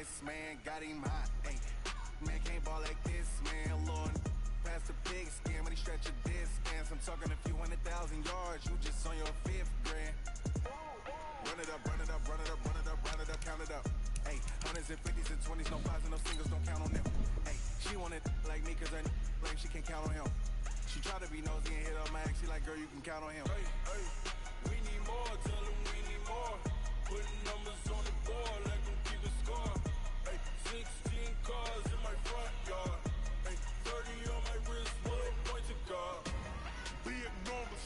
this, man, got him hot. Hey, man can't ball like this, man. Lord, past the big skin when he stretch a distance. I'm talking a few 100,000 yards, you just on your 5th grand. Run it up, run it up, run it up, run it up, run it up, count it up. Hey, hundreds and 50s and 20s, no fives and no singles, don't count on them. Hey, she want it like me cause her like she can't count on him. She try to be nosy and hit up my ex, she like, girl, you can count on him. Hey, hey, we need more, tell them we need more. Putting numbers on the board, like them keep a score. Hey, 16 cars in my front yard. Hey, 30 on my wrist, bullet point to God. Big numbers,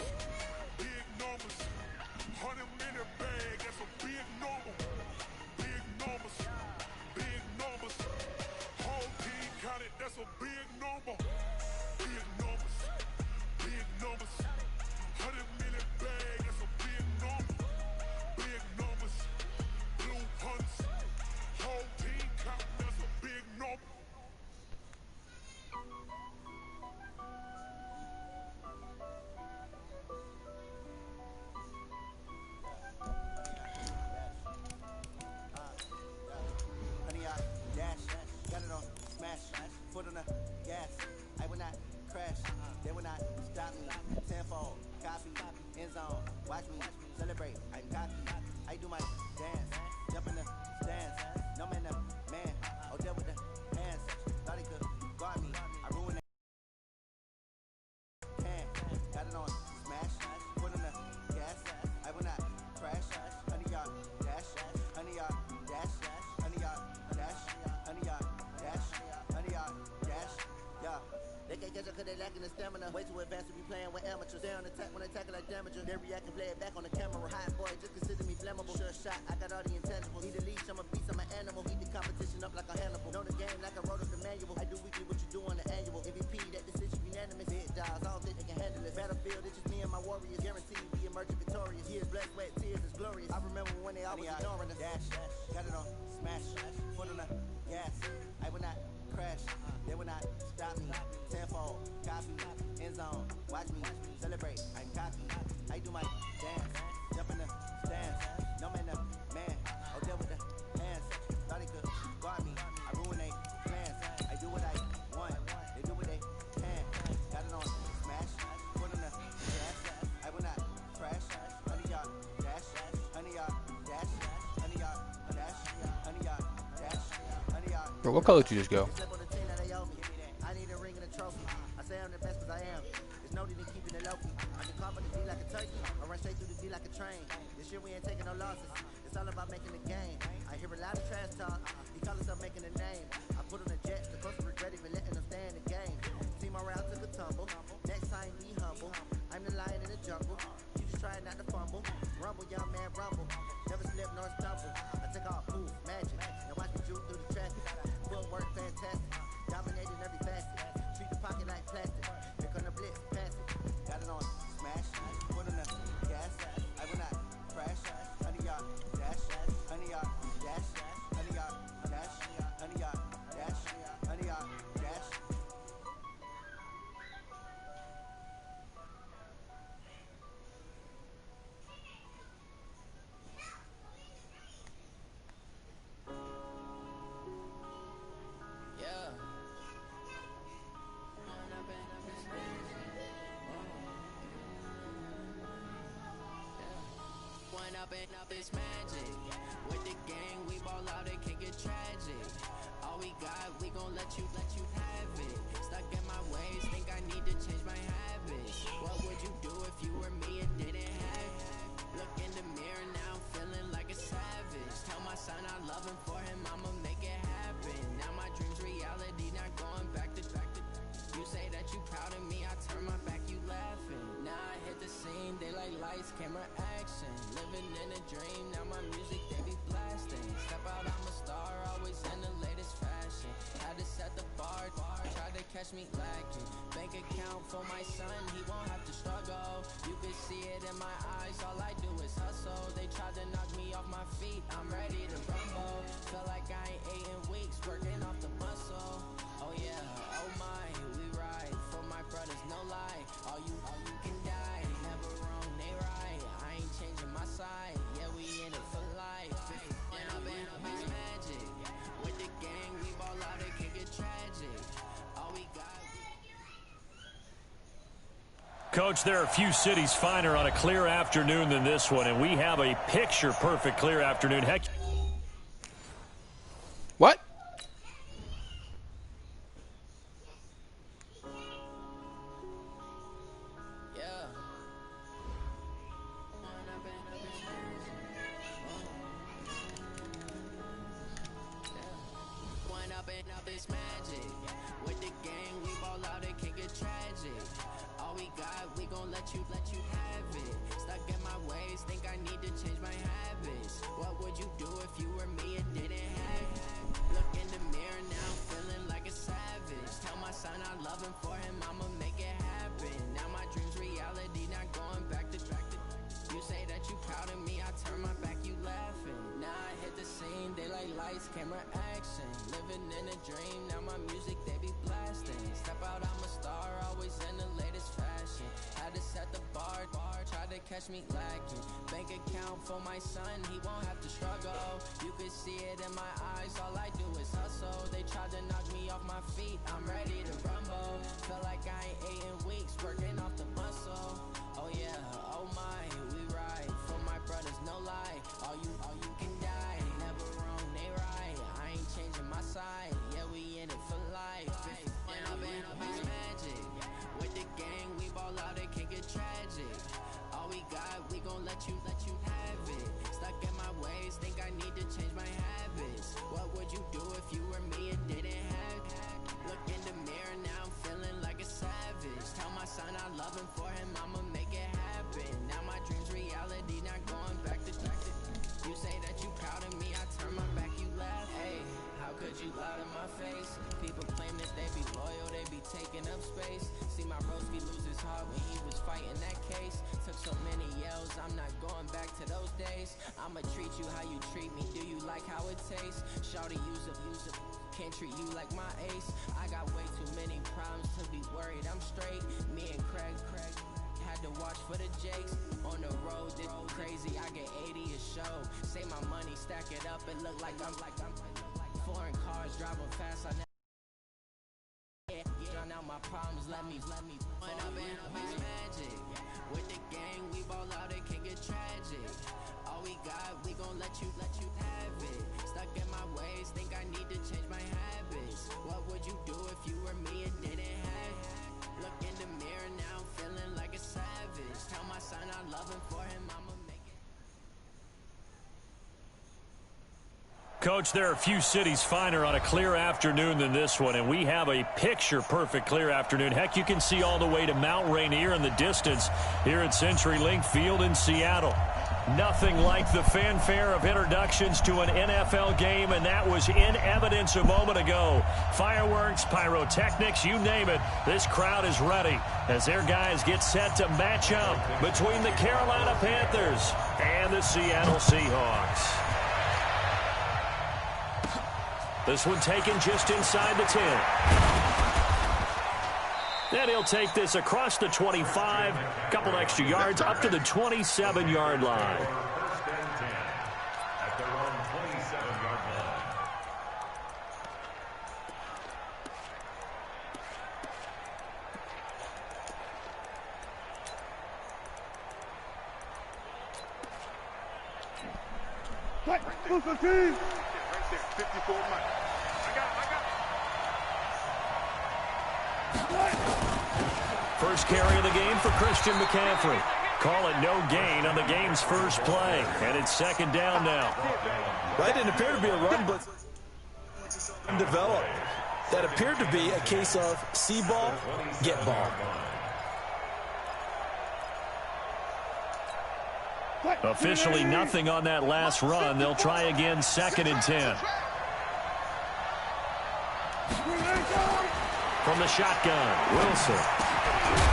100-minute bag, that's a big number. Big numbers, whole team counted, that's a big number. Big numbers, 100-minute bag, that's a big number. Big numbers, blue hunts, whole team counting, that's a big number. Got it on smash, foot on the gas. I will not crash, they will not stop me. Tenfold, copy, end zone, watch me celebrate. I'm cocky, I do my dance, jump in the stands. No man, the man, oh deal with the hands. Thought he could guard me, I ruined that. Got it on smash, foot on the gas. I will not crash, 100-yard dash, 100-yard dash, 100-yard dash, 100-yard dash, 100-yard dash, yeah. They can't catch up cause they lacking the stamina. Way too advanced to be playing with amateurs. They on attack when they tackle like damager. They react and play it back on the camera. Hot boy, just consider me flammable. Sure shot, I got all the intangibles. Need a leash, I'm a beast, I'm an animal. Heat the competition up like a Hannibal. Know the game like I wrote up the manual. I do weekly what you do on the annual. MVP, that decision unanimous. Big dogs, I don't think they can handle it. Battlefield, it's just me and my warriors. Guaranteed we emerging victorious. Years, blood, sweat, tears, is glorious. I remember when they always ignoring us. Dash, got it on smash, foot on the gas. I will not crash, they will not stop me. Tenfold, copy, end zone, watch me celebrate. I'm cocky, I do my dance, jump in the stands. No man, the man, oh deal with the hands. Thought he could guard me, I ruin they plans. I do what I want, they do what they can. Got it on smash, foot on the gas. I will not crash, 100-yard dash, 100-yard dash, 100-yard dash, 100-yard dash, 100-yard. Bro, what color did you just go? I need a ring and a trophy. I say I'm the best cause I am. There's no need in keeping it low key. I can carve on the D like a turkey. I run straight through the D like a train. This year we ain't taking no losses. It's all about making the game. I hear a lot of trash talk. He call himself making a name. I put on the Jets. The coach regret even letting them stay in the game. Team morale took a tumble. Next time be humble. I'm the lion in the jungle. You just try not to fumble. Rumble, young man, rumble. Never slip nor stumble. I take off, poof, magic. Now watch me juke through the traffic. Footwork fantastic. Dominating every facet. Treat the pocket like plastic. Here come the blitz, pass it. Got it on smash, foot on the gas. I will not crash. 100-yard dash, 100-yard dash, 100-yard dash, 100-yard dash, 100-yard dash. Yeah. Up is magic. With the gang, we ball out, it can get tragic. All we got, we gon' let you have it. Stuck in my ways, think I need to change my habits. What would you do if you were me and didn't have it? Look in the mirror now, I'm feeling like a savage. Tell my son I love him, for him I'ma make it happen. Now my dream's reality, not going back to. You say that you proud of me, I turn my back, you laughing. Now I hit the scene, they like lights, camera, action. Living in a dream, now my music, they be blasting. Step out, I'm a star, always in the latest fashion. Had to set the bar, try to catch me lacking. Bank account for my son, he won't have to struggle. You can see it in my eyes, all I do is hustle. They tried to knock me off my feet, I'm ready to rumble. Feel like I ain't ate in weeks, working off the muscle. Oh yeah, oh my, we ride for my brothers, no lie. All you can die, never wrong, they right. I ain't changing my side, yeah, we in it for life. When I've been up, it's magic. With Coach, there are a few cities finer on a clear afternoon than this one, and we have a picture-perfect clear afternoon. Heck. What? Let you have it. Stuck in my ways, think I need to change my habits. What would you do if you were me and didn't have it? Look in the mirror now, feeling like a savage. Tell my son I love him, for him I'ma make it happen. Now my dream's reality, not going back to. You say that you proud of me, I turn my back, you laughing. Now I hit the scene, daylight lights, camera action. Living in a dream, now my music they be blasting. Step out, I'm a star, always in the latest fashion. Had to set the bar, tried to catch me lacking. Bank account for my son, he won't have to struggle. You could see it in my eyes, all I do is hustle. They tried to knock me off my feet, I'm ready to rumble. Feel like I ain't ate in weeks, working off the muscle. Oh yeah, oh my, we ride for my brothers, no lie. All you can die, never wrong, they right. I ain't changing my side, yeah, we in it for life. It's magic. With the gang, we ball out, it can get tragic. All we got, we gon' let you have it. Stuck in my ways, think I need to change my habits. What would you do if you were me and didn't have it? Look in the mirror now, I'm feeling like a savage. Tell my son I love him, for him I'ma make it happen. Now my dream's reality, not going back to. You say that you proud of me, I turn my back, you laugh. Hey, how could you lie to my face? People claim that they be loyal, they be taking up space. See my broski lose his heart when he was fighting that case. Took so many yells, I'm not going back to those days. I'ma treat you how you treat me, do you like how it tastes? Shawty, use up, can't treat you like my ace. I got way too many problems to be worried, I'm straight. Me and Craig had to watch for the Jakes. On the road, this crazy, I get 80 a show. Say my money, stack it up, it look like I'm foreign cars driving fast, I drown out my problems, let me When up in magic. With the gang, we ball out, it can get tragic. All we got, we gon' let you have it. Stuck in my ways, think I need to change my habits. What would you do if you were me and didn't have it? Look in the mirror now, feeling like a savage. Tell my son I love him, for him I'ma make it. Coach, there are a few cities finer on a clear afternoon than this one, and we have a picture-perfect clear afternoon. Heck, you can see all the way to Mount Rainier in the distance here at CenturyLink Field in Seattle. Nothing like the fanfare of introductions to an NFL game, and that was in evidence a moment ago. Fireworks, pyrotechnics, you name it. This crowd is ready as their guys get set to match up between the Carolina Panthers and the Seattle Seahawks. This one taken just inside the 10. And he'll take this across the 25, a couple extra yards up to the 27-yard line. At their own 27-yard line. Right, move the team. Right there, 54 Mike. I got First carry of the game for Christian McCaffrey. Call it no gain on the game's first play. And it's second down now. Right, didn't appear to be a run, but developed. That appeared to be a case of see ball, get ball. Officially nothing on that last run. They'll try again, second and 10. From the shotgun, Wilson.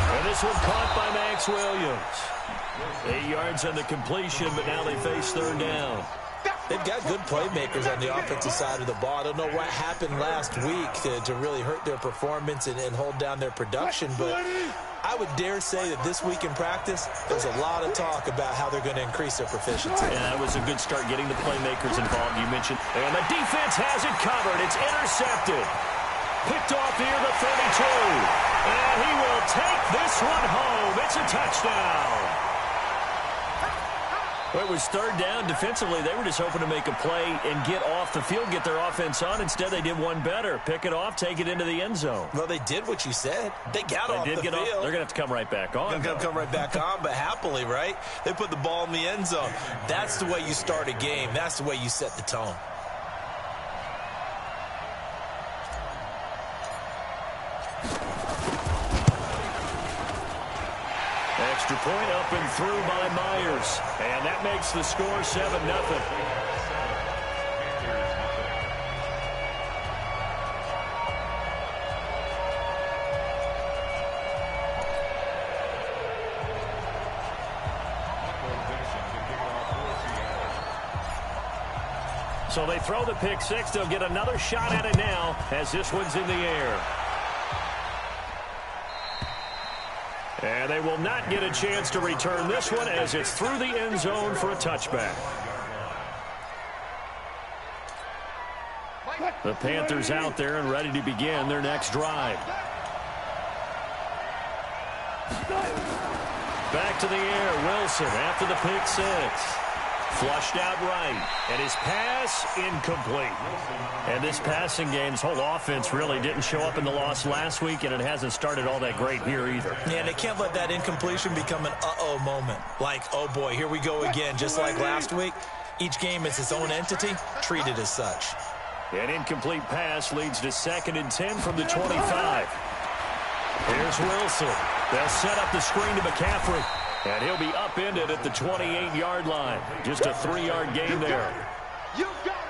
And this one caught by Max Williams. 8 yards on the completion, but now they face third down. They've got good playmakers on the offensive side of the ball. I don't know what happened last week to really hurt their performance and hold down their production, but I would dare say that this week in practice, there's a lot of talk about how they're going to increase their proficiency. Yeah, that was a good start getting the playmakers involved, you mentioned. And the defense has it covered. It's intercepted. Picked off here, the 32. And he will take this one home. It's a touchdown. Well, it was third down. Defensively, they were just hoping to make a play and get off the field, get their offense on. Instead, they did one better. Pick it off, take it into the end zone. Well, they did what you said. They got off the field. They're going to have to come right back on. They're going to come right back on, but happily, right? They put the ball in the end zone. That's the way you start a game. That's the way you set the tone. Extra point up and through by Myers. And that makes the score 7-0. So they throw the pick six. They'll get another shot at it now as this one's in the air. And they will not get a chance to return this one as it's through the end zone for a touchback. The Panthers out there and ready to begin their next drive. Back to the air. Wilson after the pick six. Flushed out right. And his pass incomplete. And this passing game, this whole offense really didn't show up in the loss last week, and it hasn't started all that great here either. Yeah, and they can't let that incompletion become an uh-oh moment. Like, oh boy, here we go again, just like last week. Each game is its own entity, treated as such. An incomplete pass leads to 2nd and 10 from the 25. Here's Wilson. They'll set up the screen to McCaffrey. And he'll be upended at the 28-yard line. Just a 3-yard gain there.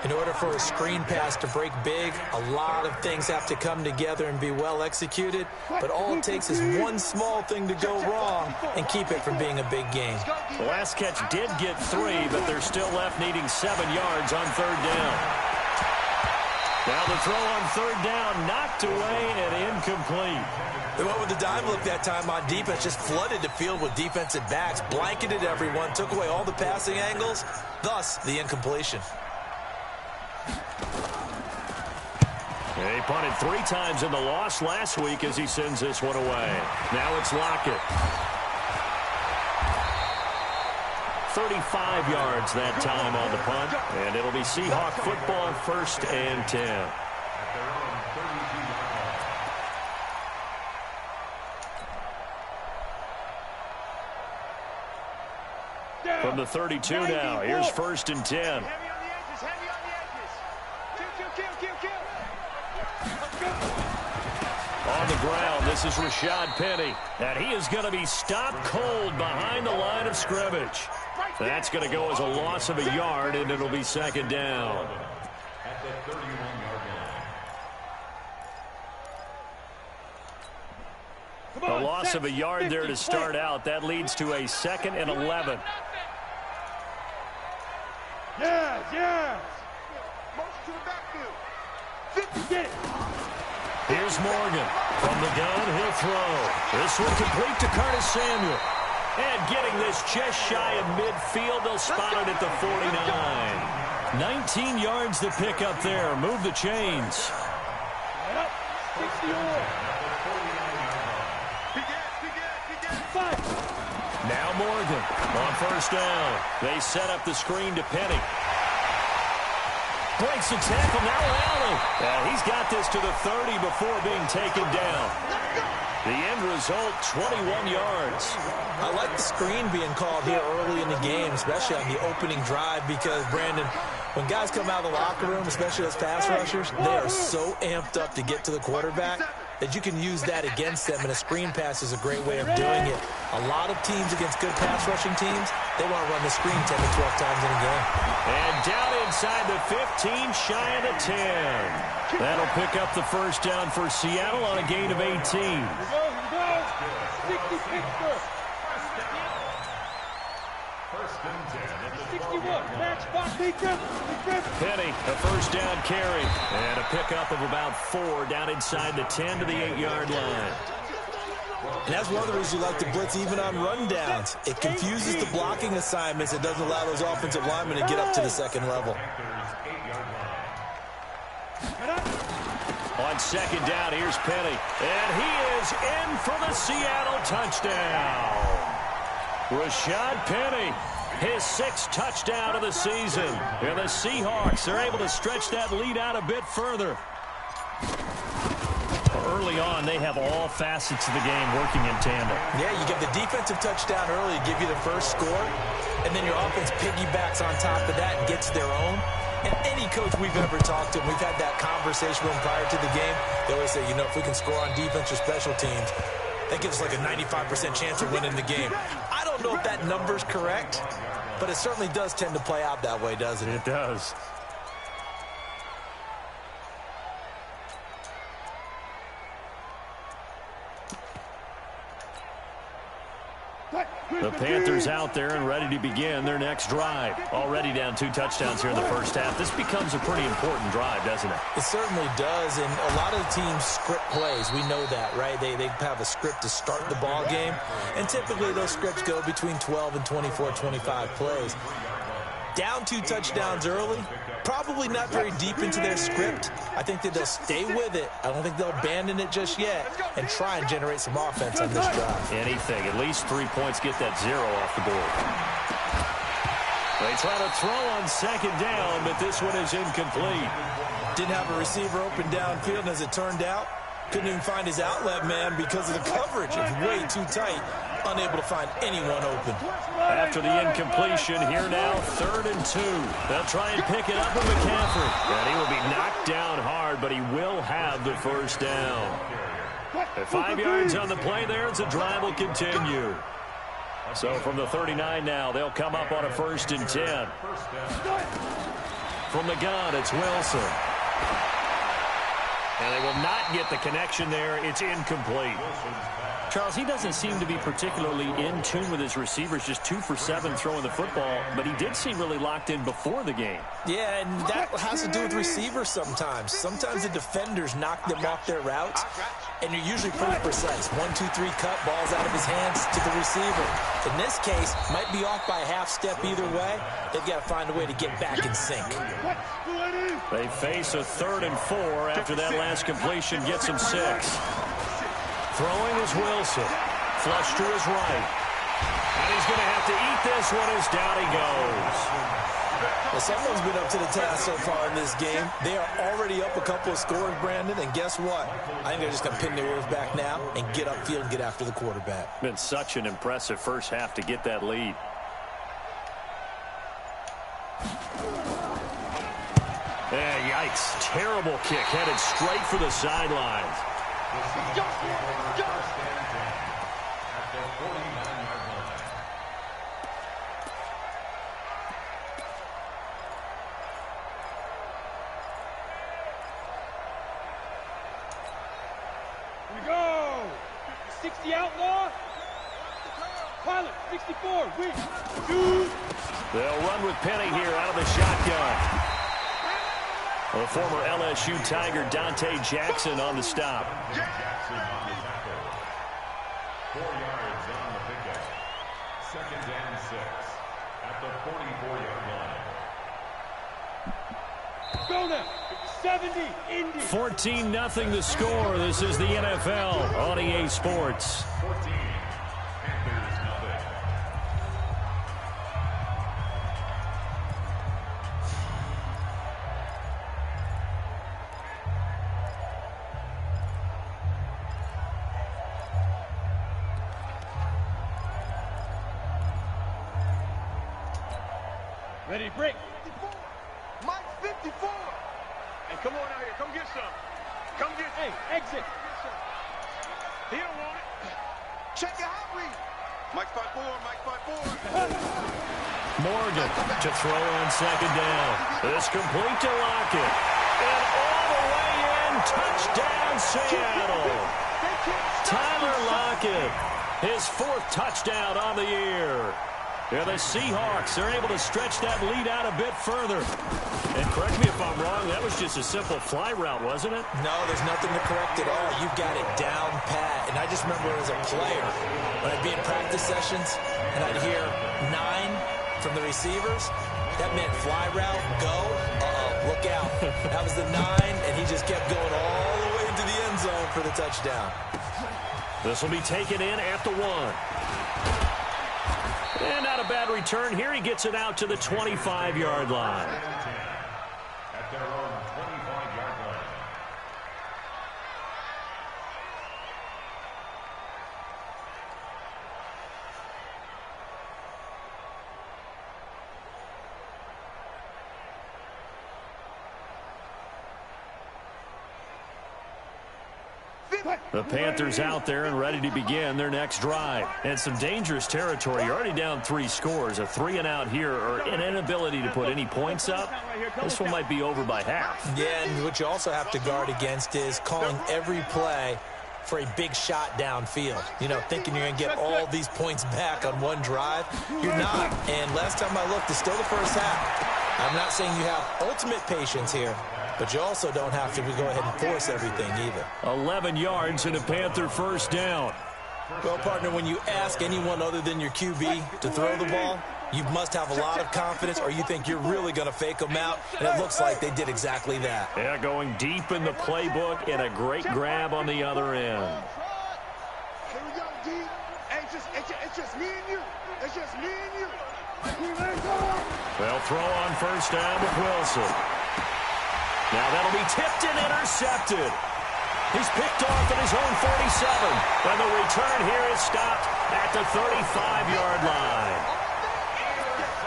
In order for a screen pass to break big, a lot of things have to come together and be well executed. But all it takes is one small thing to go wrong and keep it from being a big gain. The last catch did get 3, but they're still left needing 7 yards on 3rd down. Now the throw on 3rd down, knocked away and incomplete. They went with the dime look that time on defense, just flooded the field with defensive backs, blanketed everyone, took away all the passing angles, thus the incompletion. He punted 3 times in the loss last week as he sends this one away. Now it's Lockett. 35 yards that time on the punt, and it'll be Seahawk football, 1st and 10. From the 32 now, here's 1st and 10. On the ground, this is Rashad Penny, and he is going to be stopped cold behind the line of scrimmage. That's going to go as a loss of a yard, and it'll be 2nd down. A loss of a yard there to start out. That leads to a 2nd and 11. Yes. Here's Morgan. From the gun, he'll throw. This one complete to Curtis Samuel. And getting this just shy of midfield, they'll spot it at the 49. 19 yards to pick up there. Move the chains. Now Morgan on 1st down. They set up the screen to Penny. Breaks the tackle, now Allen. And he's got this to the 30 before being taken down. The end result, 21 yards. I like the screen being called here early in the game, especially on the opening drive, because, Brandon, when guys come out of the locker room, especially as pass rushers, they are so amped up to get to the quarterback that you can use that against them, and a screen pass is a great way of doing it. A lot of teams against good pass rushing teams, they want to run the screen 10 to 12 times in a game. And down inside the 15, shy of the 10. That'll pick up the 1st down for Seattle on a gain of 18. Penny, a 1st down carry, and a pickup of about 4 down inside the 10 to the 8-yard line. And that's one of the reasons you like to blitz even on rundowns. It confuses the blocking assignments. It doesn't allow those offensive linemen to get up to the 2nd level. On On second down, here's Penny. And he is in for the Seattle touchdown. Rashad Penny, his 6th touchdown of the season. And the Seahawks are able to stretch that lead out a bit further. Early on, they have all facets of the game working in tandem. Yeah, you get the defensive touchdown early to give you the first score, and then your offense piggybacks on top of that and gets their own. And any coach we've ever talked to, we've had that conversation with them prior to the game, they always say, you know, if we can score on defense or special teams, that gives us like a 95% chance of winning the game. I don't know if that number's correct, but it certainly does tend to play out that way, doesn't it? It does. The Panthers out there and ready to begin their next drive. Already down 2 touchdowns here in the first half. This becomes a pretty important drive, doesn't it? It certainly does, and a lot of the teams script plays. We know that, right? They have a script to start the ball game, and typically those scripts go between 12 and 24, 25 plays. Down 2 touchdowns early, probably not very deep into their script. I think that they'll stay with it. I don't think they'll abandon it just yet and try and generate some offense on this drive. Anything. At least 3 points, get that 0 off the board. They try to throw on second down, but this one is incomplete. Didn't have a receiver open downfield, and as it turned out, couldn't even find his outlet man because of the coverage. It's way too tight. Unable to find anyone open. After the incompletion, here now, 3rd and 2. They'll try and pick it up with McCaffrey. And he will be knocked down hard, but he will have the first down. At 5 yards on the play there, the drive will continue. So from the 39 now, they'll come up on a 1st and 10. From the gun, it's Wilson. And they will not get the connection there. It's incomplete. Charles, he doesn't seem to be particularly in tune with his receivers, just 2 for 7 throwing the football, but he did seem really locked in before the game. Yeah, and that has to do with receivers sometimes. Sometimes the defenders knock them off their routes, and you're usually pretty precise. 1, 2, 3 cut, balls out of his hands to the receiver. In this case, might be off by a half step either way. They've got to find a way to get back in sync. They face a 3rd and 4 after that last completion gets him 6. Throwing is Wilson. Flush to his right. And he's going to have to eat this one as down he goes. Well, someone's been up to the task so far in this game. They are already up a couple of scores, Brandon, and guess what? I think they're just going to pin their ears back now and get upfield and get after the quarterback. Been such an impressive first half to get that lead. Yikes. Terrible kick headed straight for the sidelines. Here we go. 60 outlaw. Pilot, 64. Win. 2. They'll run with Penny here out of the shotgun. The former LSU Tiger Dante Jackson on the stop. 4 yards on the pickup. 2nd and 6 at the 44-yard line. Go now. 70. Indy. 14-0 the score. This is the NFL on EA Sports. 14. Panthers nothing. Ready, break. 54. Mike 54. Hey, come on out here. Come get some. Come get. Hey, exit. He don't want it. Check your hot read. Mike 5-4. Mike 5-4. Morgan to throw on second down. This complete to Lockett. And all the way in. Touchdown, Seattle. Tyler Lockett. His 4th touchdown on the year. Yeah, the Seahawks are able to stretch that lead out a bit further. And correct me if I'm wrong, that was just a simple fly route, wasn't it? No, there's nothing to correct at all. You've got it down pat. And I just remember as a player, when I'd be in practice sessions and I'd hear 9 from the receivers, that meant fly route, go, look out. That was the 9, and he just kept going all the way for the touchdown. This will be taken in at the 1. And not a bad return here. He gets it out to the 25-yard line. At their own 25-yard line. The Panthers out there and ready to begin their next drive. And some dangerous territory. You're already down 3 scores. A 3-and-out here or an inability to put any points up. This one might be over by half. Yeah, and what you also have to guard against is calling every play for a big shot downfield. You know, thinking you're going to get all these points back on one drive. You're not. And last time I looked, it's still the first half. I'm not saying you have ultimate patience here, but you also don't have to go ahead and force everything either. 11 yards and a Panther first down. Well, partner, when you ask anyone other than your QB to throw the ball, you must have a lot of confidence or you think you're really going to fake them out, and it looks like they did exactly that. Yeah, going deep in the playbook and a great grab on the other end. Here we go, D. Hey, it's just me and you. It's just me and you. They'll throw on first down with Wilson. Now that'll be tipped and intercepted. He's picked off at his own 47. And the return here is stopped at the 35-yard line.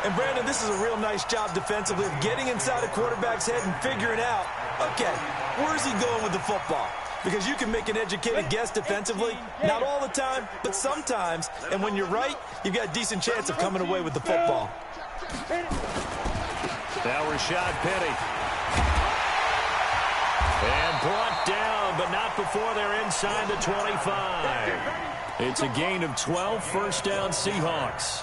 And Brandon, this is a real nice job defensively of getting inside a quarterback's head and figuring out, okay, where's he going with the football? Because you can make an educated guess defensively, not all the time, but sometimes. And when you're right, you've got a decent chance of coming away with the football. Now Rashad Penny. And brought down, but not before they're inside the 25. It's a gain of 12, first down Seahawks.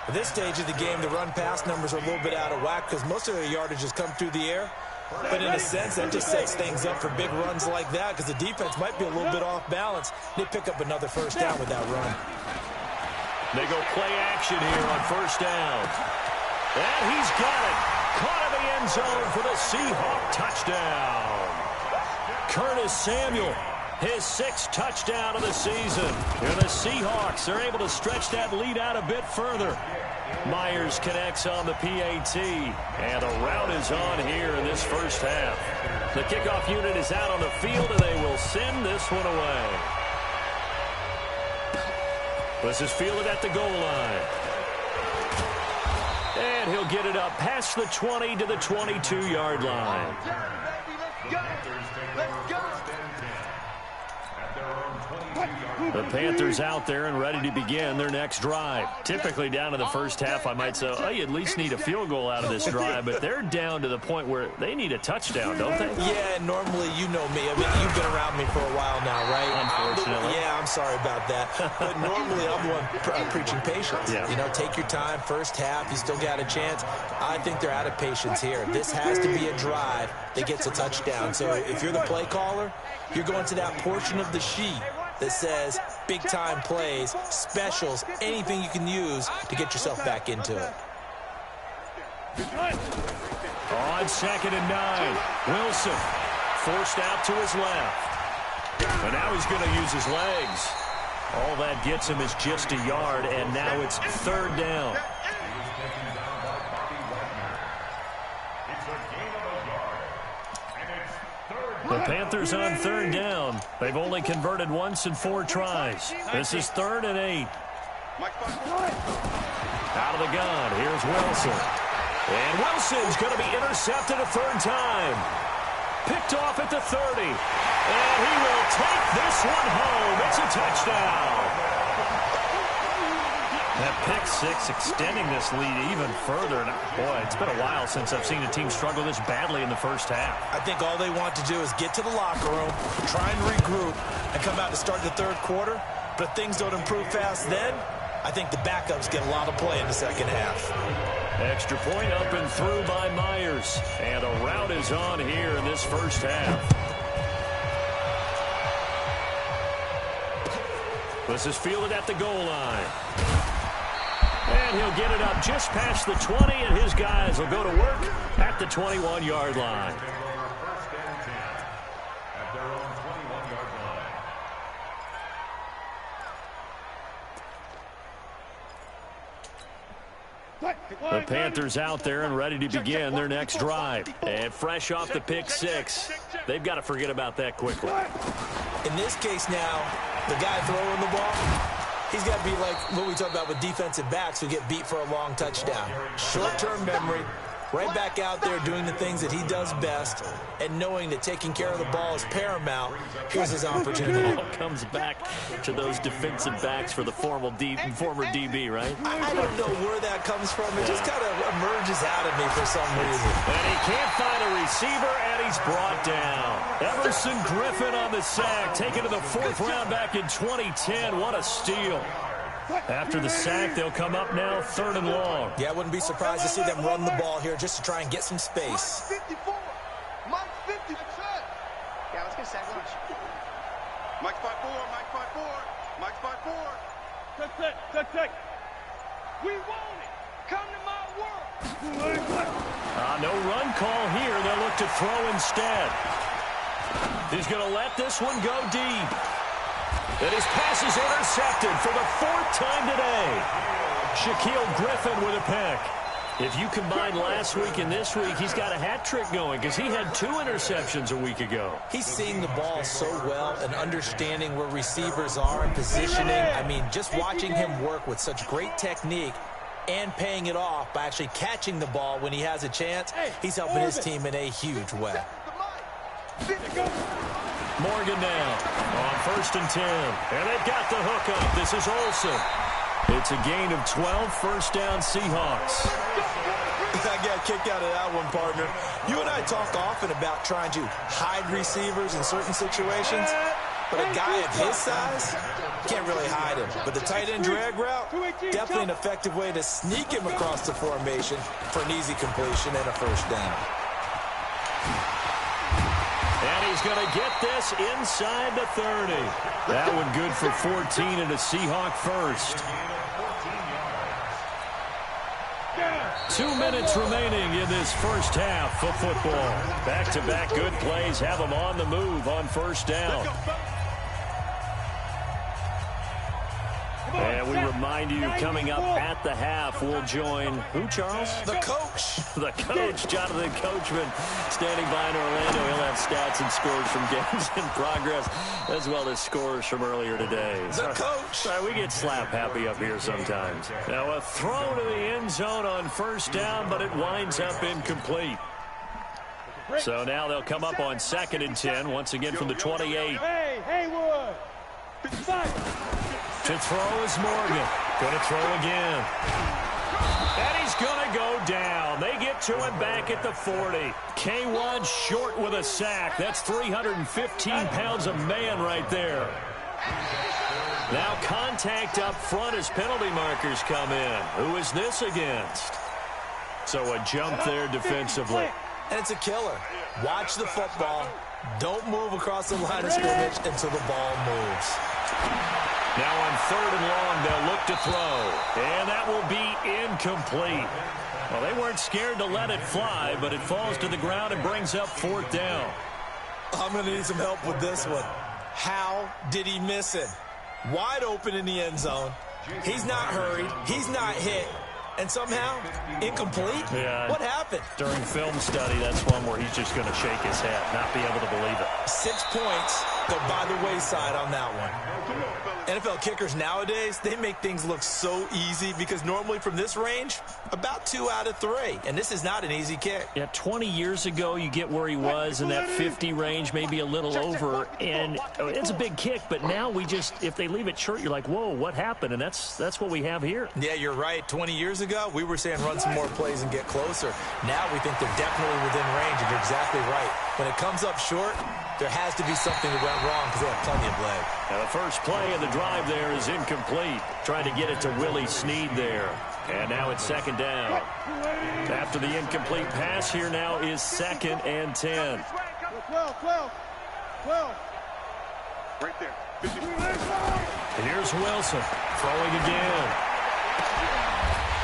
At this stage of the game, the run-pass numbers are a little bit out of whack because most of their yardage has come through the air. But in a sense, that just sets things up for big runs like that because the defense might be a little bit off balance. They pick up another first down with that run. They go play action here on first down. And he's got it. Caught in the end zone for the Seahawk touchdown. Curtis Samuel, his 6th touchdown of the season. And the Seahawks are able to stretch that lead out a bit further. Myers connects on the PAT, and the route is on here in this first half. The kickoff unit is out on the field, and they will send this one away. This is fielded at the goal line. And he'll get it up past the 20 to the 22-yard line. The Panthers out there and ready to begin their next drive. Typically down to the first half, I might say, oh, you at least need a field goal out of this drive, but they're down to the point where they need a touchdown, don't they? Yeah, normally you know me. I mean, you've been around me for a while now, right? Unfortunately. Yeah, I'm sorry about that. But normally I'm the one preaching patience. Yeah. You know, take your time, first half, you still got a chance. I think they're out of patience here. This has to be a drive that gets a touchdown. So if you're the play caller, you're going to that portion of the sheet that says big-time plays, specials, anything you can use to get yourself back into it. On 2nd and 9, Wilson forced out to his left. And now he's going to use his legs. All that gets him is just a yard, and now it's 3rd down. The Panthers on 3rd down. They've only converted once in 4 tries. This is 3rd and 8. Out of the gun, here's Wilson. And Wilson's going to be intercepted a 3rd time. Picked off at the 30. And he will take this one home. It's a touchdown. That pick 6 extending this lead even further. And boy, it's been a while since I've seen a team struggle this badly in the first half. I think all they want to do is get to the locker room, try and regroup, and come out to start the 3rd quarter. But if things don't improve fast then, I think the backups get a lot of play in the 2nd half. Extra point up and through by Myers. And a route is on here in this first half. This is fielded at the goal line. And he'll get it up just past the 20, and his guys will go to work at the 21-yard line. The Panthers out there and ready to begin their next drive. And fresh off the pick six, they've got to forget about that quickly. In this case now, the guy throwing the ball, he's got to be like what we talk about with defensive backs who get beat for a long touchdown. Short-term memory, right back out there doing the things that he does best, and knowing that taking care of the ball is paramount. Here's his opportunity. Ball comes back to those defensive backs for the former DB, right? I don't know where that comes from. It just kind of emerges out of me for some reason. And he can't find a receiver, and he's brought down. Emerson Griffin on the sack, taken to the 4th round back in 2010. What a steal. After the sack, they'll come up now 3rd and long. Yeah, I wouldn't be surprised to see them run the ball here just to try and get some space. Mike 50. Yeah, let's get a sack lunch. Mike 5-4, Mike 5-4, Mike 5-4. Check. We want it. Come to my world. No run call here. They'll look to throw instead. He's going to let this one go deep. And his pass is intercepted for the 4th time today. Shaquille Griffin with a pick. If you combine last week and this week, he's got a hat trick going because he had 2 interceptions a week ago. He's seeing the ball so well and understanding where receivers are and positioning. I mean, just watching him work with such great technique and paying it off by actually catching the ball when he has a chance, he's helping his team in a huge way. Morgan now on 1st and 10. And they've got the hook up. This is Olsen. It's a gain of 12, 1st down Seahawks. I got kicked out of that one, partner. You and I talk often about trying to hide receivers in certain situations, but a guy of his size, can't really hide him. But the tight end drag route, definitely an effective way to sneak him across the formation for an easy completion and a 1st down. And he's going to get this inside the 30. That one good for 14 and a Seahawk 1st. 2 minutes remaining in this 1st half of football. Back-to-back good plays have them on the move on 1st down. And we remind you, coming up at the half, we'll join who, Charles? The coach. The coach, Jonathan Coachman, standing by in Orlando. He'll have stats and scores from games in progress, as well as scores from earlier today. The coach. Sorry, we get slap happy up here sometimes. Now a throw to the end zone on 1st down, but it winds up incomplete. So now they'll come up on 2nd and 10, once again from the 28. Hey, Haywood. To throw is Morgan. Going to throw again. And he's going to go down. They get to him back at the 40. K1 short with a sack. That's 315 pounds of man right there. Now contact up front as penalty markers come in. Who is this against? So a jump there defensively. And it's a killer. Watch the football. Don't move across the line of scrimmage until the ball moves. Now on 3rd and long, they'll look to throw. And that will be incomplete. Well, they weren't scared to let it fly, but it falls to the ground and brings up 4th down. I'm going to need some help with this one. How did he miss it? Wide open in the end zone. He's not hurried. He's not hit. And somehow, incomplete? Yeah. What happened? During film study, that's one where he's just going to shake his head, not be able to believe it. 6 points go by the wayside on that one. NFL kickers nowadays, they make things look so easy because normally from this range, about 2 out of 3. And this is not an easy kick. Yeah, 20 years ago, you get where he was in that 50 range, maybe a little over. And it's a big kick, but now we just, if they leave it short, you're like, whoa, what happened? And that's what we have here. Yeah, you're right. 20 years ago, we were saying run some more plays and get closer. Now we think they're definitely within range, and you're exactly right. When it comes up short, there has to be something that went wrong because they have plenty of leg. Now the first play of the drive there is incomplete. Trying to get it to Willie Snead there. And now it's 2nd down. After the incomplete pass, here now is 2nd and 10. 12. Right there. And here's Wilson throwing again.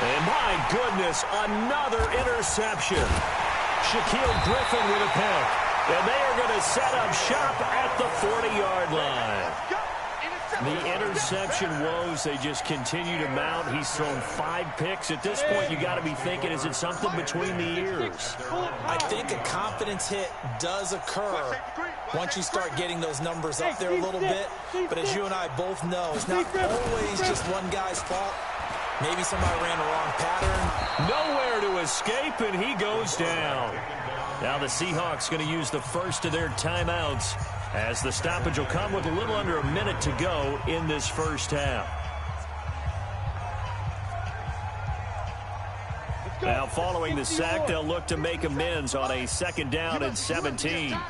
And my goodness, another interception. Shaquille Griffin with a pick. And they are going to set up shop at the 40-yard line. The interception woes, they just continue to mount. He's thrown 5 picks. At this point, you got to be thinking, is it something between the ears? I think a confidence hit does occur once you start getting those numbers up there a little bit. But as you and I both know, it's not always just one guy's fault. Maybe somebody ran the wrong pattern. Nowhere to escape, and he goes down. Now the Seahawks going to use the first of their timeouts, as the stoppage will come with a little under a minute to go in this first half. Now following the sack, they'll look to make amends on a 2nd down and 17. Yep.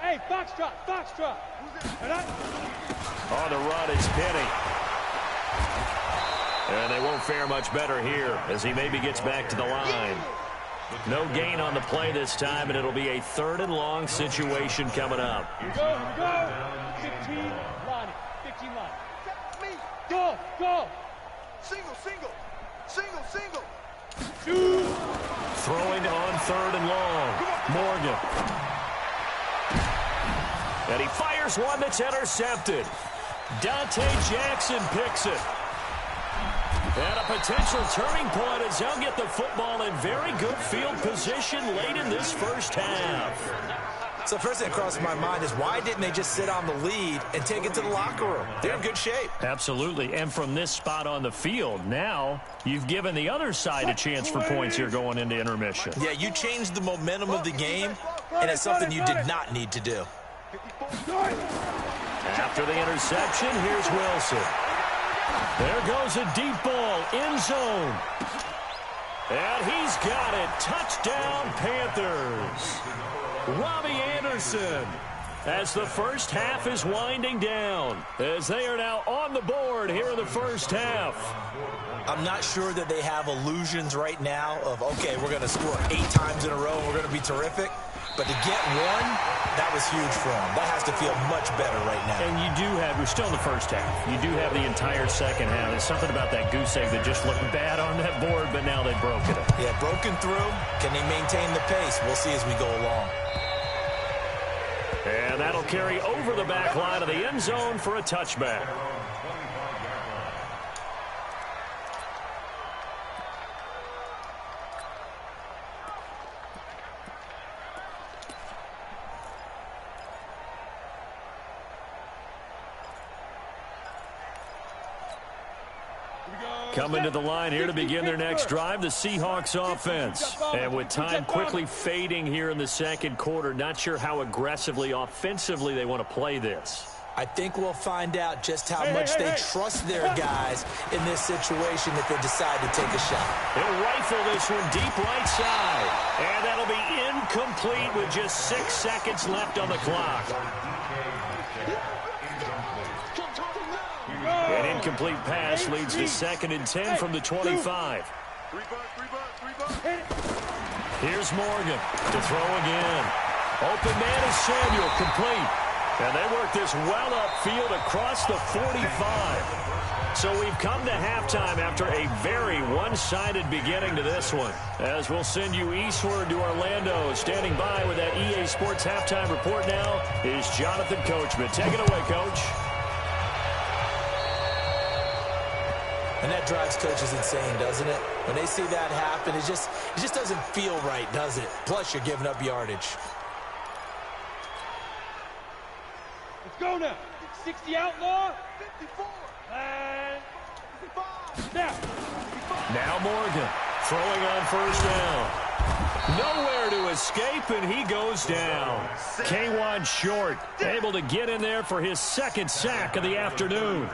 Hey, Foxtrot. On the run is Penny. And they won't fare much better here as he maybe gets back to the line. No gain on the play this time, and it'll be a 3rd and long situation coming up. Go. 15 line. Go. Single. Throwing on 3rd and long. Morgan. And he fires one that's intercepted. Dante Jackson picks it. And a potential turning point as he'll get the football in very good field position late in this first half. So first thing that crosses my mind is, why didn't they just sit on the lead and take it to the locker room? They're in good shape. Absolutely. And from this spot on the field, now you've given the other side a chance for points here going into intermission. Yeah, you changed the momentum of the game, and it's something you did not need to do. After the interception, here's Wilson. There goes a deep ball, end zone. And he's got it. Touchdown, Panthers. Robbie Anderson, as the first half is winding down, as they are now on the board here in the first half. I'm not sure that they have illusions right now of, okay, we're going to score 8 times in a row and we're going to be terrific. But to get one, that was huge for them. That has to feel much better right now. And you do have, we're still in the first half. You do have the entire second half. There's something about that goose egg that just looked bad on that board, but now they've broken it. Yeah, broken through. Can they maintain the pace? We'll see as we go along. And that'll carry over the back line of the end zone for a touchback. Coming to the line here to begin their next drive, the Seahawks offense. And with time quickly fading here in the second quarter, not sure how aggressively, offensively they want to play this. I think we'll find out just how much they trust their guys in this situation if they decide to take a shot. They'll rifle this one deep right side. And that'll be incomplete with just 6 seconds left on the clock. An incomplete pass leads to 2nd and 10 from the 25. Here's Morgan to throw again. Open man is Samuel, complete. And they work this well upfield across the 45. So we've come to halftime after a very one-sided beginning to this one. As we'll send you eastward to Orlando. Standing by with that EA Sports halftime report now is Jonathan Coachman. Take it away, Coach. And that drives coaches insane, doesn't it? When they see that happen, it just doesn't feel right, does it? Plus, you're giving up yardage. Let's go now. 60 outlaw. 54. And 55. Now Morgan throwing on first down. Nowhere to escape, and he goes down. K1 Short able to get in there for his 2nd sack of the afternoon.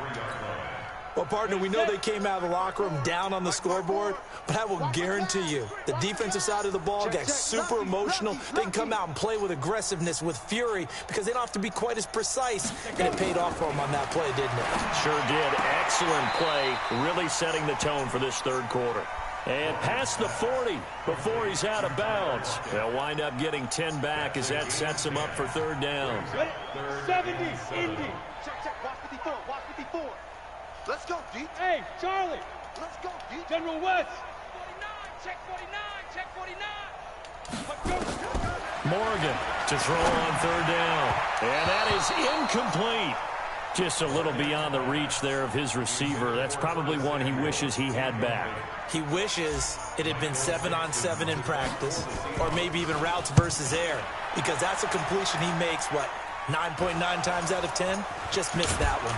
Well, partner, we know they came out of the locker room down on the scoreboard, but I will guarantee you the defensive side of the ball got super emotional. They can come out and play with aggressiveness, with fury, because they don't have to be quite as precise, and it paid off for them on that play, didn't it? Sure did. Excellent play, really setting the tone for this 3rd quarter. And past the 40 before he's out of bounds. They'll wind up getting 10 back as that sets him up for 3rd down. 70, Indy. Check, watch 54, watch 54. Let's go, D. Hey, Charlie. Let's go, D. General West. 49, check 49, check 49. Morgan to throw on third down. And that is incomplete. Just a little beyond the reach there of his receiver. That's probably one he wishes he had back. He wishes it had been 7-on-7 in practice, or maybe even routes versus air, because that's a completion he makes, what, 9.9 times out of 10? Just missed that one.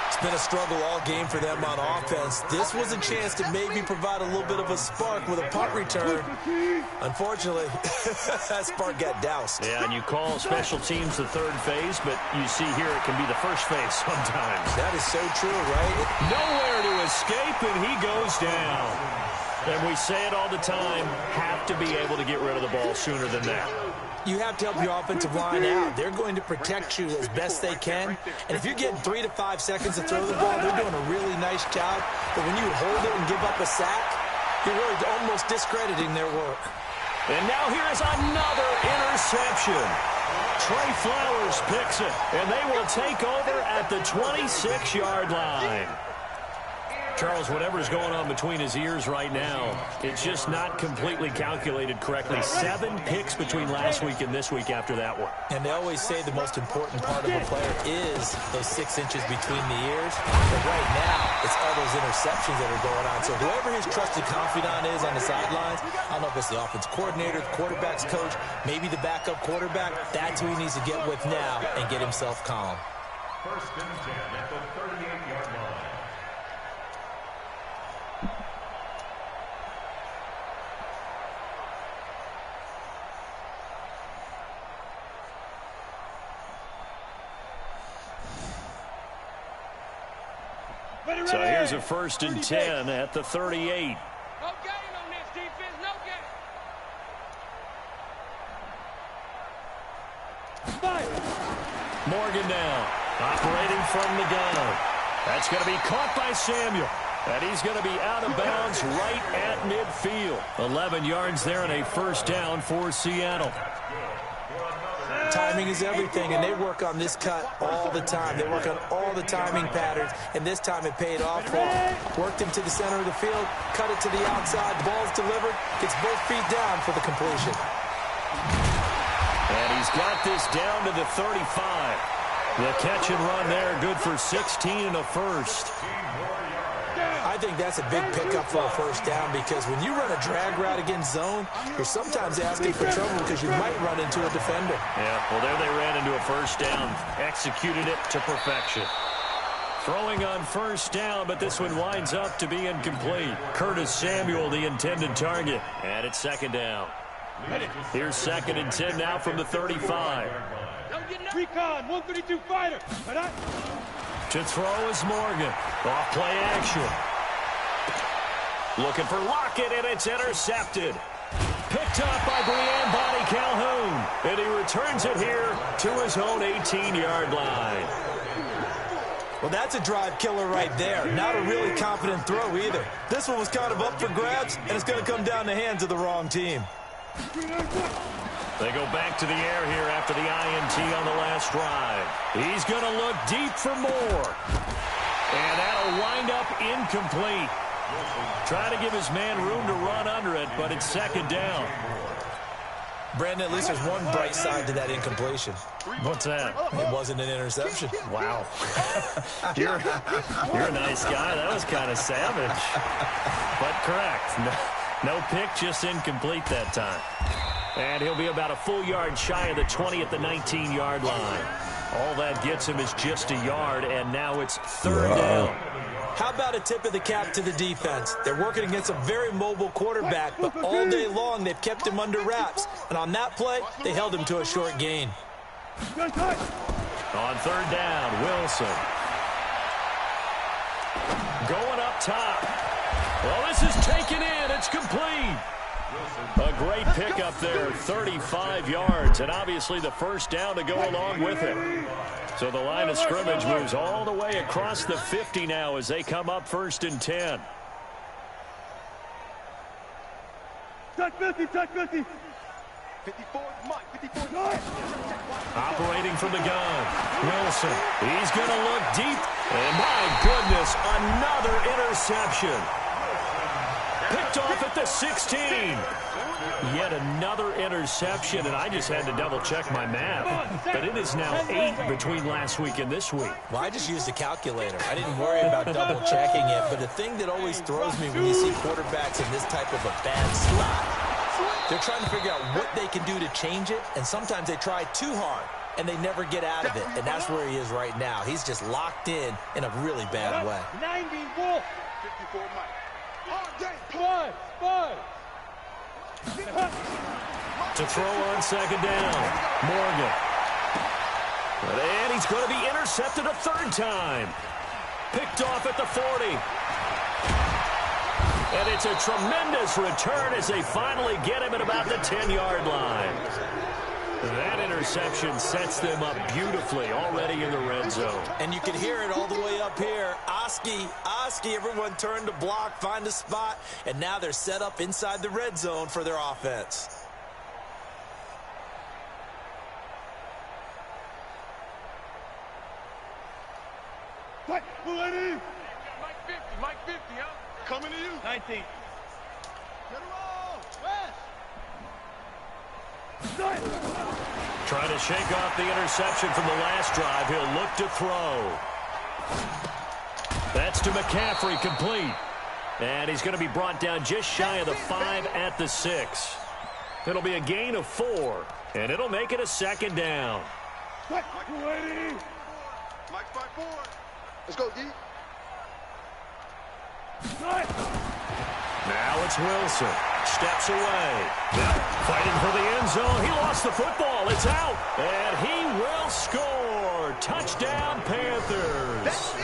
It's been a struggle all game for them on offense. This was a chance to maybe provide a little bit of a spark with a punt return. Unfortunately, that spark got doused. Yeah, and you call special teams the third phase, but you see here it can be the first phase sometimes. That is so true, right? Nowhere to escape, and he goes down. And we say it all the time, have to be able to get rid of the ball sooner than that. You have to help your offensive line out. They're going to protect you as best they can. And if you're getting 3 to 5 seconds to throw the ball, they're doing a really nice job. But when you hold it and give up a sack, you're really almost discrediting their work. And now here is another interception. Trey Flowers picks it, and they will take over at the 26-yard line. Charles, whatever's going on between his ears right now, it's just not completely calculated correctly. 7 picks between last week and this week after that one. And they always say the most important part of a player is those 6 inches between the ears. But right now, it's all those interceptions that are going on. So whoever his trusted confidant is on the sidelines, I don't know if it's the offense coordinator, the quarterback's coach, maybe the backup quarterback, that's who he needs to get with now and get himself calm. First and 10 at the 38-yard line. So here's a first and 10 at the 38. No gain on this defense, no gain. Morgan now, operating from the gun. That's going to be caught by Samuel. And he's going to be out of bounds right at midfield. 11 yards there and a first down for Seattle. Timing is everything, and they work on this cut all the time. They work on all the timing patterns, and this time it paid off for him. Worked him to the center of the field, cut it to the outside, ball's delivered, gets both feet down for the completion. And he's got this down to the 35. The catch and run there, good for 16 and a first. I think that's a big pickup for a first down because when you run a drag route against zone, you're sometimes asking for trouble because you might run into a defender. Yeah, well, there they ran into a first down. Executed it to perfection. Throwing on first down, but this one winds up to be incomplete. Curtis Samuel, the intended target. And it's second down. Here's second and 10 now from the 35. Recon, 132 fighter. To throw is Morgan. Off play action. Looking for Lockett, and it's intercepted. Picked up by Brian Bonnie Calhoun. And he returns it here to his own 18-yard line. Well, that's a drive killer right there. Not a really confident throw either. This one was kind of up for grabs, and it's going to come down the hands of the wrong team. They go back to the air here after the INT on the last drive. He's going to look deep for more. And that'll wind up incomplete. Trying to give his man room to run under it, but it's second down. Brandon, at least there's one bright side to that incompletion. What's that? It wasn't an interception. Wow. You're a nice guy. That was kind of savage. But correct. No pick, just incomplete that time. And he'll be about a full yard shy of the 20 at the 19-yard line. All that gets him is just a yard, and now it's third down. How about a tip of the cap to the defense? They're working against a very mobile quarterback, but all day long they've kept him under wraps. And on that play, they held him to a short gain. On third down, Wilson. Going up top. Well, this is taken in. It's complete. A great pickup there, 35 yards, and obviously the first down to go along with it. So the line of scrimmage moves all the way across the 50 now as they come up first and 10. Touch 50, touch 50. 54, Mike, 54. Operating from the gun, Wilson. He's going to look deep, and my goodness, another interception. Picked off at the 16. Yet another interception, and I just had to double-check my math. But it is now 8 between last week and this week. Well, I just used a calculator. I didn't worry about double-checking it. But the thing that always throws me when you see quarterbacks in this type of a bad slot, they're trying to figure out what they can do to change it, and sometimes they try too hard, and they never get out of it. And that's where he is right now. He's just locked in a really bad way. 90 Wolf. 54 Mike. Spud. To throw on second down, Morgan. And he's going to be intercepted a third time. Picked off at the 40. And it's a tremendous return as they finally get him at about the 10-yard line. That interception sets them up beautifully already in the red zone. And you can hear it all the way up here. Oski, everyone turned to block, find a spot, and now they're set up inside the red zone for their offense. What? Mike 50, huh? Coming to you. 19. Get a roll. Trying to shake off the interception from the last drive. He'll look to throw. That's to McCaffrey, complete. And he's going to be brought down just shy of the 5 at the 6. It'll be a gain of 4, and it'll make it a second down. Mike 5-4. Let's go, D. Now it's Wilson. Steps away. Fighting for the end zone. He lost the football. It's out. And he will score. Touchdown, Panthers.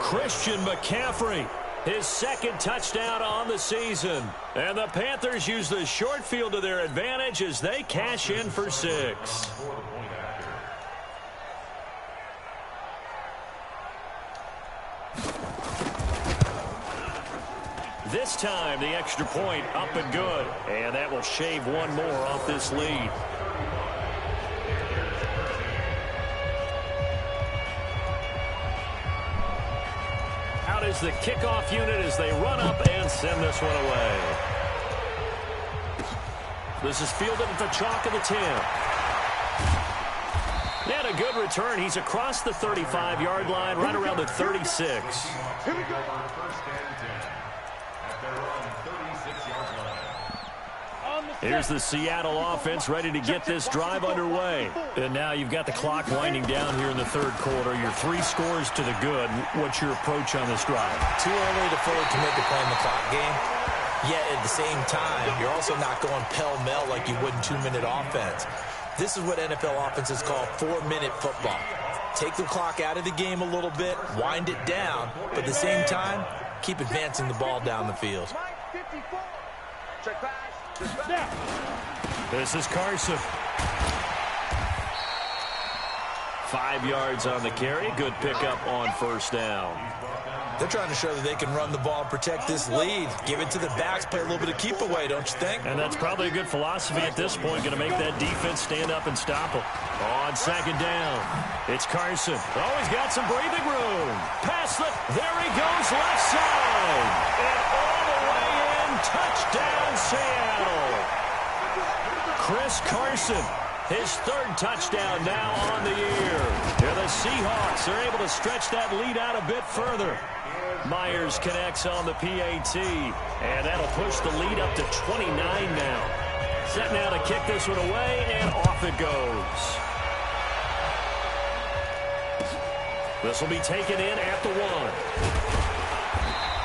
Christian McCaffrey, his second touchdown on the season. And the Panthers use the short field to their advantage as they cash in for 6. This time, the extra point up and good. And that will shave one more off this lead. Out is the kickoff unit as they run up and send this one away. This is fielded at the chalk of the 10. And a good return. He's across the 35-yard line, right around the 36. Here we go. Here's the Seattle offense ready to get this drive underway. And now you've got the clock winding down here in the third quarter. Your 3 scores to the good. What's your approach on this drive? Too early to fully commit to playing the clock game. Yet at the same time, you're also not going pell-mell like you would in 2-minute offense. This is what NFL offenses call 4-minute football. Take the clock out of the game a little bit, wind it down, but at the same time, keep advancing the ball down the field. Check pass. This is Carson. 5 yards on the carry. Good pickup on first down. They're trying to show that they can run the ball and protect this lead. Give it to the backs, play a little bit of keep away, don't you think? And that's probably a good philosophy at this point. Going to make that defense stand up and stop them. On second down, it's Carson. Oh, he's got some breathing room. Pass it. There he goes, left side. And all the way in, touchdown Seattle. Chris Carson, his 3rd touchdown now on the year. And the Seahawks are able to stretch that lead out a bit further. Myers connects on the PAT, and that'll push the lead up to 29 now. Set now to kick this one away, and off it goes. This will be taken in at the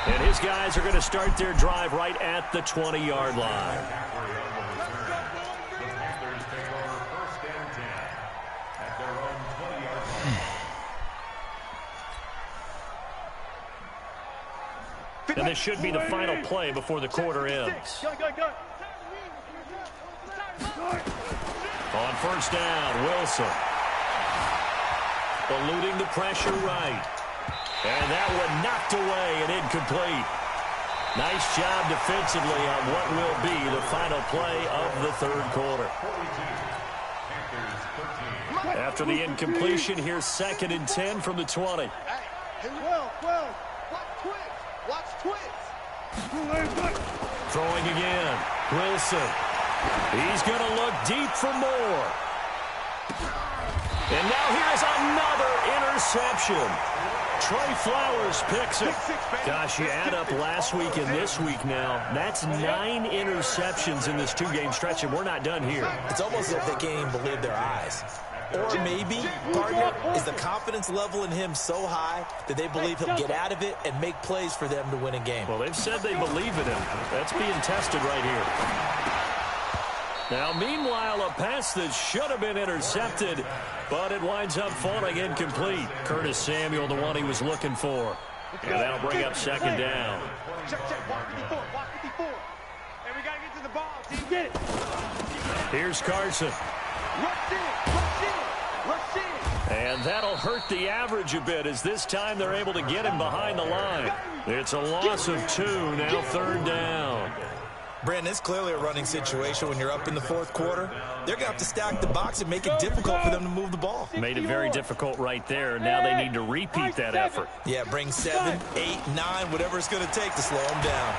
1. And his guys are going to start their drive right at the 20-yard line. And this should be the final play before the quarter ends. On first down, Wilson. Eluding the pressure right. And that one knocked away and incomplete. Nice job defensively on what will be the final play of the third quarter. After the incompletion, here's 2nd and 10 from the 20. Hey, 12. Watch twins. Throwing again. Wilson. He's going to look deep for more. And now here's another interception. Trey Flowers picks it. Gosh, you add up last week and this week now. That's 9 interceptions in this 2-game stretch, and we're not done here. It's almost as if they can't even believe their eyes. Or maybe, partner, is the confidence level in him so high that they believe he'll get out of it and make plays for them to win a game. Well, they've said they believe in him. That's being tested right here. Now, meanwhile, a pass that should have been intercepted, but it winds up falling incomplete. Curtis Samuel, the one he was looking for. And that'll bring up second down. Check, walk 54, walk 54. And we got to get to the ball. Team, get it. Here's Carson. Rush in. And that'll hurt the average a bit as this time they're able to get him behind the line. It's a loss of 2, now third down. Brandon, it's clearly a running situation when you're up in the fourth quarter. They're going to have to stack the box and make it difficult for them to move the ball. Made it very difficult right there. Now they need to repeat that effort. Yeah, bring 7, 8, 9, whatever it's going to take to slow them down.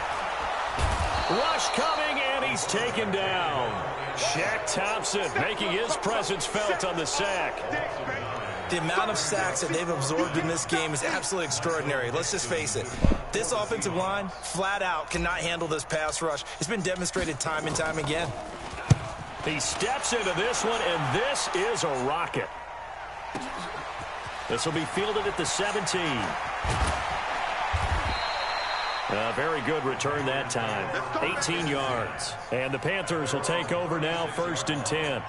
Rush coming, and he's taken down. Shaq Thompson making his presence felt on the sack. The amount of sacks that they've absorbed in this game is absolutely extraordinary. Let's just face it. This offensive line, flat out, cannot handle this pass rush. It's been demonstrated time and time again. He steps into this one, and this is a rocket. This will be fielded at the 17. A very good return that time. 18 yards. And the Panthers will take over now, 1st and 10.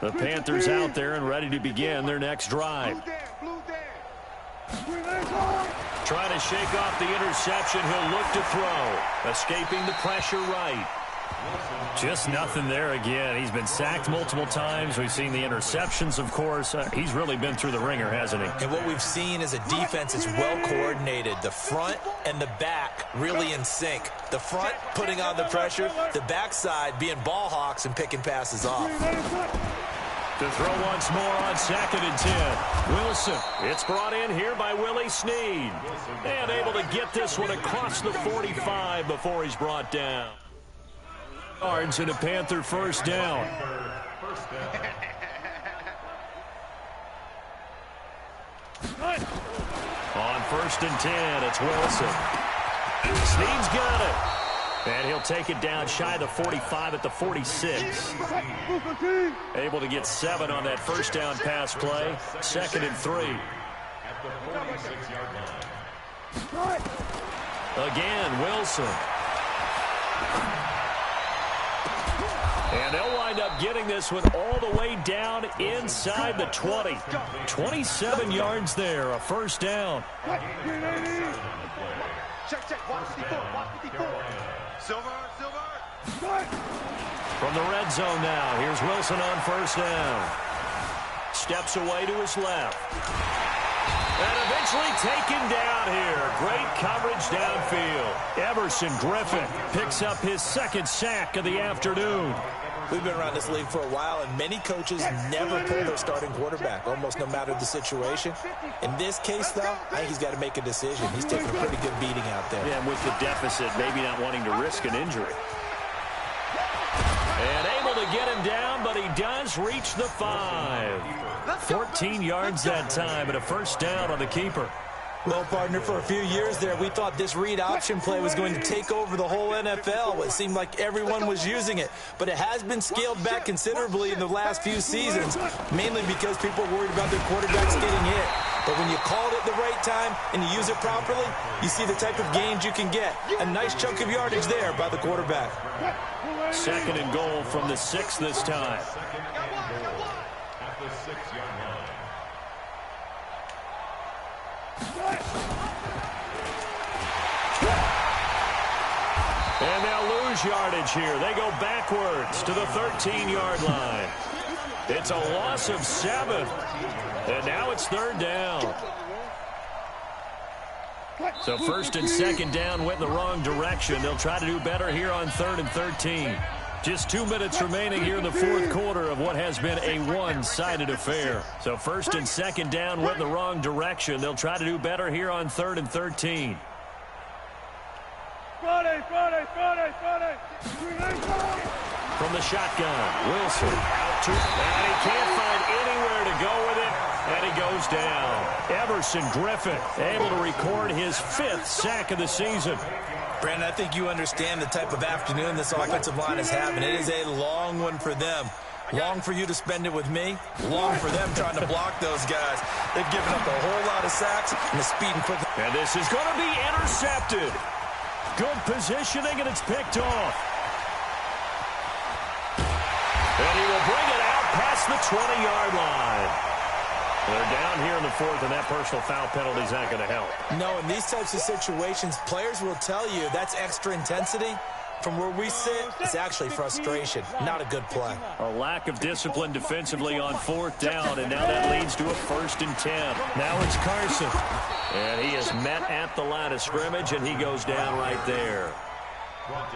The Panthers out there and ready to begin their next drive. Trying to shake off the interception. He'll look to throw. Escaping the pressure right. Just nothing there again. He's been sacked multiple times. We've seen the interceptions, of course. He's really been through the ringer, hasn't he? And what we've seen is a defense that's well coordinated. The front and the back really in sync. The front putting on the pressure. The backside being ball hawks and picking passes off. To throw once more on 2nd and 10. Wilson. It's brought in here by Willie Snead. And able to get this one across the 45 before he's brought down. Yards and a Panther first down. On 1st and 10, it's Wilson. Snead's got it. And he'll take it down shy of the 45 at the 46. Able to get 7 on that first down pass play. 2nd and 3. Again, Wilson. And they'll wind up getting this one all the way down inside the 20. 27 yards there, a first down. Check, watch 54, watch 54. Silver. From the red zone now, here's Wilson on first down. Steps away to his left. And eventually taken down here. Great coverage downfield. Everson Griffin picks up his 2nd sack of the afternoon. We've been around this league for a while, and many coaches never pull their starting quarterback, almost no matter the situation. In this case, though, I think he's got to make a decision. He's taking a pretty good beating out there. Yeah, and with the deficit, maybe not wanting to risk an injury. And able to get him down, but he does reach the 5. 14 yards that time and a first down on the keeper. Well, partner, for a few years there, we thought this read option play was going to take over the whole NFL. It seemed like everyone was using it, but it has been scaled back considerably in the last few seasons, mainly because people are worried about their quarterbacks getting hit. But when you call it at the right time and you use it properly, you see the type of gains you can get. A nice chunk of yardage there by the quarterback. 2nd and goal from the 6 this time. And they'll lose yardage here. They go backwards to the 13-yard line. It's a loss of 7. And now it's 3rd down. So 1st and 2nd down went in the wrong direction. They'll try to do better here on 3rd and 13. Just 2 minutes remaining here in the fourth quarter of what has been a one-sided affair. So first and second down went in the wrong direction. They'll try to do better here on 3rd and 13. Friday. From the shotgun, Wilson out to, and he can't find anywhere to go with it, and he goes down. Everson Griffin able to record his 5th sack of the season. Brandon, I think you understand the type of afternoon this offensive line is having. It is a long one for them. Long for you to spend it with me. Long for them trying to block those guys. They've given up a whole lot of sacks and the speed and quick. And this is going to be intercepted. Good positioning, and it's picked off. And he will bring it out past the 20-yard line. They're down here in the 4th, and that personal foul penalty is not going to help. No, in these types of situations, players will tell you that's extra intensity. From where we sit, it's actually frustration, not a good play. A lack of discipline defensively on 4th down, and now that leads to a 1st and 10. Now it's Carson. And he is met at the line of scrimmage, and he goes down right there.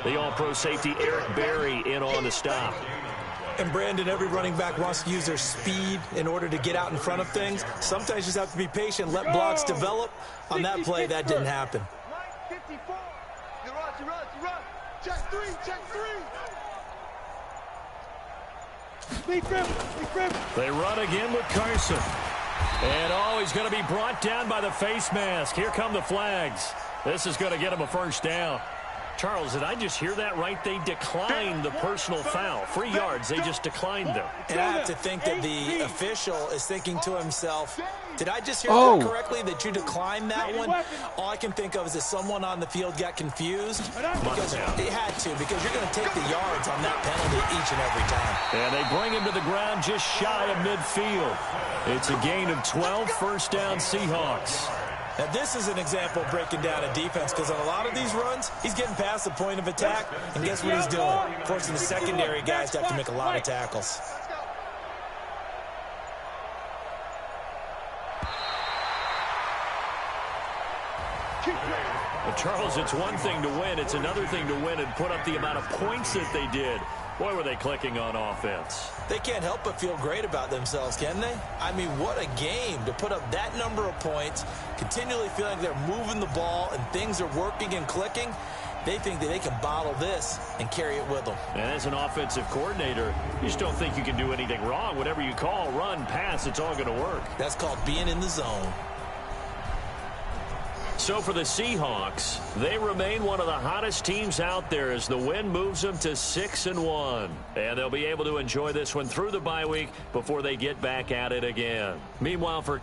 The all-pro safety Eric Berry in on the stop. And Brandon, every running back wants to use their speed in order to get out in front of things. Sometimes you just have to be patient, let blocks develop. On that play, that didn't happen. 54. You run. Check three. They run again with Carson. And, he's going to be brought down by the face mask. Here come the flags. This is going to get him a 1st down. Charles, did I just hear that right? They declined the personal foul. 3 yards, they just declined them. And I have to think that the official is thinking to himself, did I just hear that correctly, that you declined that one? All I can think of is that someone on the field got confused. Because it had to, because you're going to take the yards on that penalty each and every time. And they bring him to the ground just shy of midfield. It's a gain of 12, 1st down Seahawks. Now, this is an example of breaking down a defense, because on a lot of these runs, he's getting past the point of attack, and guess what he's doing? Forcing the secondary guys to have to make a lot of tackles. Well, Charles, it's one thing to win. It's another thing to win and put up the amount of points that they did. Boy, were they clicking on offense. They can't help but feel great about themselves, can they? I mean, what a game to put up that number of points, continually feeling like they're moving the ball and things are working and clicking. They think that they can bottle this and carry it with them. And as an offensive coordinator, you just don't think you can do anything wrong. Whatever you call, run, pass, it's all going to work. That's called being in the zone. So for the Seahawks, they remain one of the hottest teams out there as the win moves them to 6-1. And they'll be able to enjoy this one through the bye week before they get back at it again. Meanwhile, for